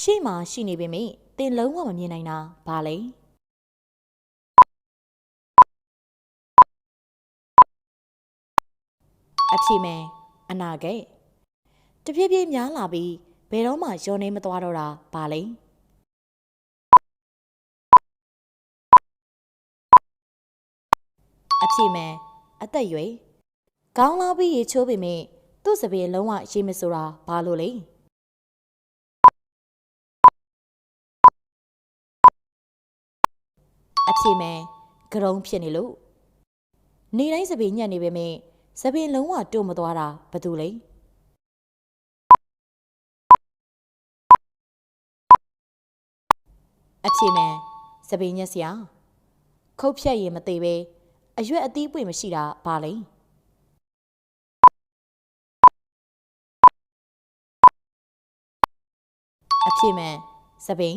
ရှေ့မှာရှိနေပေမဲ့တင်လုံးဝမမြင်နိုင်တာဘာလဲအဖြေမဲ့အနာဂတ်တဖြည်းဖြည်းများလာပြီးဘယ်တော့မှရောနေမသွားတော့တာဘာလဲအဖြေမဲ့အသက်ရွယ်ကောင်းလာပြီးရေချိုးပေမဲ့သူ့စပယ်လုံးဝရေမဆိုတာဘာလို့လဲအဖြေမဲ့ဂရုံးဖြစ်နေလို့နေတိုင်းစပယ်ညက်နေပေမဲ့စပယ်လုံးဝတို့မသွားတာဘာတူလဲအဖြေမဲ့စပယ်ညက်စရာခုတ်ဖြတ်ရင်မသေးပဲအရွက်အသီးပွင့်မရှိတာဘာလဲအဖြေမဲ့စပင်